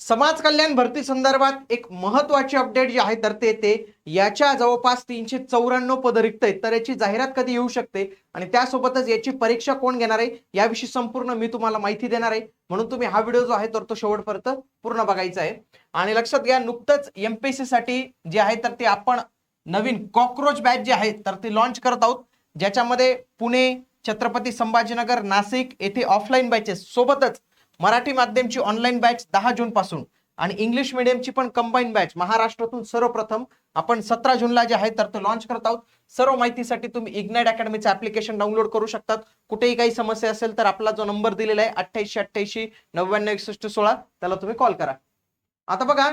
समाज कल्याण भरती संदर्भात एक महत्वाची अपडेट जी आहे तर ते येते. याच्या जवळपास 394 पद रिक्त आहेत. तर याची जाहिरात कधी येऊ शकते आणि त्यासोबतच याची परीक्षा कोण घेणार आहे याविषयी संपूर्ण मी तुम्हाला माहिती देणार आहे. म्हणून तुम्ही हा व्हिडिओ जो आहे तर तो शेवटपर्यंत पूर्ण बघायचा आहे. आणि लक्षात घ्या, नुकतंच एमपीएससी साठी जे आहे तर ते आपण नवीन कॉकरोच बॅच जी आहे तर ती लॉन्च करत आहोत, ज्याच्यामध्ये पुणे, छत्रपती संभाजीनगर, नाशिक येथे ऑफलाईन बॅचेस सोबतच मराठी माध्यमची ऑनलाईन बॅच 10 जून पासून आणि इंग्लिश मीडियमची पण कंबाईन बॅच महाराष्ट्रातून सर्वप्रथम आपण 17 जूनला जे आहे तर ते लॉन्च करत आहोत. सर्व माहितीसाठी तुम्ही इग्नाइट अकॅडमीचं ऍप्लिकेशन डाउनलोड करू शकतात. कुठेही काही समस्या असेल तर आपला जो नंबर दिलेला आहे 8888 99 61 16 त्याला तुम्ही कॉल करा. आता बघा,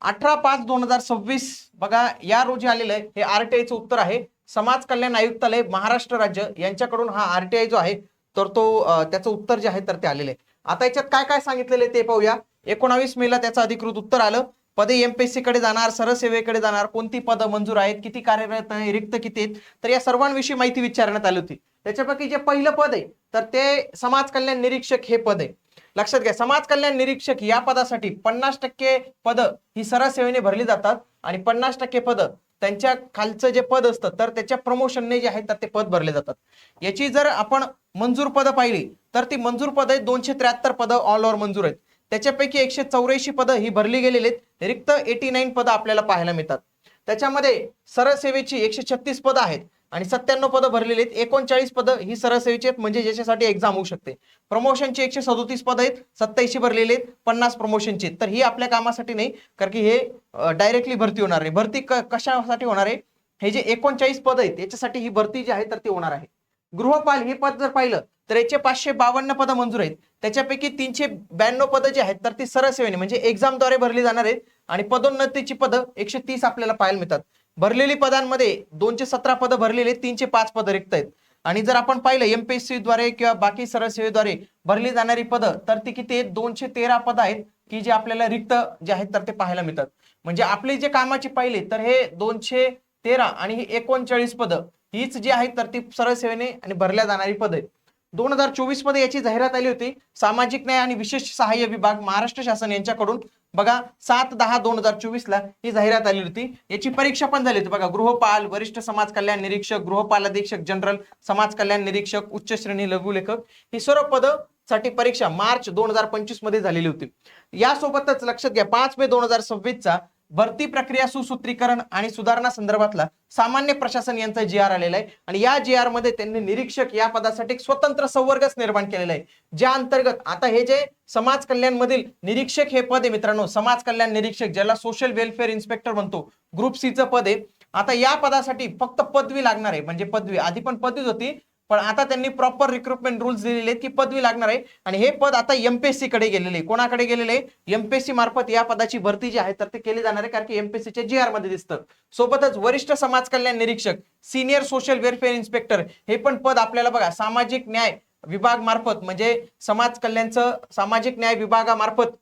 18/5/2026 बघा या रोजी आलेलं आहे हे आरटीआयचं उत्तर आहे. समाज कल्याण आयुक्तालय महाराष्ट्र राज्य यांच्याकडून हा आरटीआय जो आहे तर तो त्याचं उत्तर जे आहे तर ते आलेलं आहे. आता याच्यात काय काय सांगितलेले ते पाहूया. 19 मेला त्याचं अधिकृत उत्तर आलं. पदे एमपीएससी कडे जाणार, सरसेवेकडे जाणार, कोणती पदं मंजूर आहेत, किती कार्यरत आहे, रिक्त किती आहेत, तर या सर्वांविषयी माहिती विचारण्यात आली होती. त्याच्यापैकी जे पहिलं पद आहे तर ते समाज कल्याण निरीक्षक हे पद आहे. लक्षात घ्या, समाज कल्याण निरीक्षक या पदासाठी 50% पदं ही सरसेवेने भरली जातात आणि 50% पदं त्यांच्या खालचं जे पद असतं तर त्याच्या प्रमोशनने जे आहे तर ते पद भरले जातात. याची जर आपण मंजूर पदं पाहिली तर ती मंजूर पद आहेत 273 पदं ऑल ओव्हर मंजूर आहेत. त्याच्यापैकी 184 पदं ही भरली गेलेली आहेत. रिक्त 89 पदं आपल्याला पाहायला मिळतात. त्याच्यामध्ये सरसेवेची 136 पदं आहेत आणि 97 पदं भरलेली आहेत. 39 पदं ही सरसेवेची आहेत म्हणजे ज्याच्यासाठी एक्झाम होऊ शकते. प्रमोशनची 137 पदं आहेत, 87 भरलेले आहेत, 50 प्रमोशनची. तर ही आपल्या कामासाठी नाही, कारण की हे डायरेक्टली भरती होणार आहे. भरती कशासाठी होणार आहे, हे जे 39 पद आहेत याच्यासाठी ही भरती जी आहे तर ती होणार आहे. गृहपाल हे पद जर पाहिलं तर याचे 552 पदं मंजूर आहेत. त्याच्यापैकी 392 पदं जी आहेत तर ती सरसेवेने म्हणजे एक्झामद्वारे भरली जाणार आहेत आणि पदोन्नतीची पदं 130 आपल्याला पाहायला मिळतात. भरलेली पदांमध्ये 217 पदं भरलेली आहेत, 305 पदं रिक्त आहेत. आणि जर आपण पाहिलं एमपीएससी द्वारे किंवा बाकी सरसेवेद्वारे भरली जाणारी पदं तर ती किती आहेत, 213 पदं आहेत की जे आपल्याला रिक्त जे आहेत तर ते पाहायला मिळतात. म्हणजे आपली जे कामाची पाहिली तर हे 213 आणि ही 39 पदं हीच जी आहेत तर ती सरसेवेने आणि भरल्या जाणारी पदं आहेत. 2024 मध्ये याची जाहिरात आली होती. सामाजिक न्याय आणि विशेष सहाय्य विभाग महाराष्ट्र शासन यांच्याकडून बघा 7/10/2024 ला ही जाहिरात आली होती. याची परीक्षा पण झाली होती बघा. गृहपाल, वरिष्ठ समाज कल्याण निरीक्षक, गृहपाल अधीक्षक जनरल, समाज कल्याण निरीक्षक, उच्च श्रेणी लघुलेखक ही सर्व पदं साठी परीक्षा मार्च 2025 मध्ये झालेली होती. यासोबतच लक्षात घ्या, 5 मे 2026 चा भरती प्रक्रिया सुसूत्रीकरण आणि सुधारणा संदर्भातला सामान्य प्रशासन यांचा जी आर आलेला आहे आणि या जी आर मध्ये त्यांनी निरीक्षक या पदासाठी एक स्वतंत्र संवर्गच निर्माण केलेला आहे, ज्या अंतर्गत आता हे जे समाज कल्याण मधील निरीक्षक हे पद आहे मित्रांनो, समाज कल्याण निरीक्षक ज्याला सोशल वेलफेअर इन्स्पेक्टर म्हणतो, ग्रुप सी चं पद आहे. आता या पदासाठी फक्त पदवी लागणार आहे. म्हणजे पदवी आधी पण पदवीच होती, पण आता त्यांनी प्रॉपर रिक्रुटमेंट रूल्स दिलेले आहेत की पदवी लागणार आहे आणि हे पद आता एमपीएससी कडे गेलेले आहे. कोणाकडे गेलेले आहे, एमपीएससी मार्फत या पदाची भरती जी आहे तर ते केली जाणार आहे, कारण की एमपीएससीच्या जी आर मध्ये दिसतं. सोबतच वरिष्ठ समाज कल्याण निरीक्षक, सिनियर सोशल वेलफेअर इन्स्पेक्टर हे पण पद आपल्याला बघा सामाजिक न्याय विभाग मार्फत म्हणजे समाज कल्याणचं सामाजिक न्याय विभागामार्फत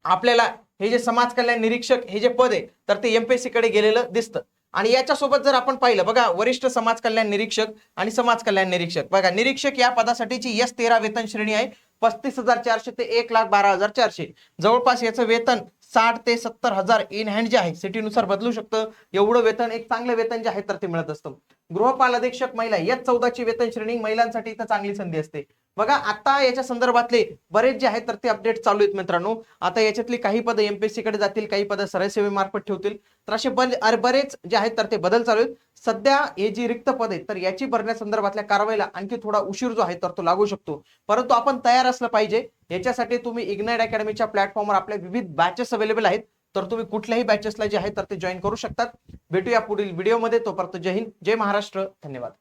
आपल्याला हे जे समाज कल्याण निरीक्षक हे जे पद आहे तर ते एमपीएससी कडे गेलेलं दिसतं. आणि याच्यासोबत जर आपण पाहिलं बघा, वरिष्ठ समाज कल्याण निरीक्षक आणि समाज कल्याण निरीक्षक बघा, निरीक्षक या पदासाठीची S13 वेतन श्रेणी आहे 35,400 ते 1,12,400. जवळपास याचं वेतन 60 ते 70,000 इन हँड जे आहे सिटीनुसार बदलू शकतं. एवढं वेतन, एक चांगलं वेतन जे आहे तर ते मिळत असतं. गृहपाल अधीक्षक महिला S14 ची वेतन श्रेणी महिलांसाठी इथं चांगली संधी असते. बघा, आता याच्या संदर्भातले बरेच जे आहेत तर ते अपडेट चालू आहेत मित्रांनो. आता याच्यातली काही पदं एमपीएससी कडे जातील, काही पदं सरसेवेमार्फत ठेवतील. तर असे बरेच जे आहेत तर ते बदल चालू आहेत. सध्या हे जी रिक्त पद आहेत तर याची भरण्यासंदर्भातल्या कारवाईला आणखी थोडा उशीर जो आहे तर तो लागू शकतो, परंतु आपण तयार असलं पाहिजे. याच्यासाठी तुम्ही इग्नाइट अकॅडमीच्या प्लॅटफॉर्मवर आपल्या विविध बॅचेस अवेलेबल आहेत, तर तुम्ही कुठल्याही बॅचेसला जे आहे तर ते जॉईन करू शकतात. भेटूया पुढील व्हिडिओमध्ये. तोपर्यंत जय हिंद, जय महाराष्ट्र, धन्यवाद.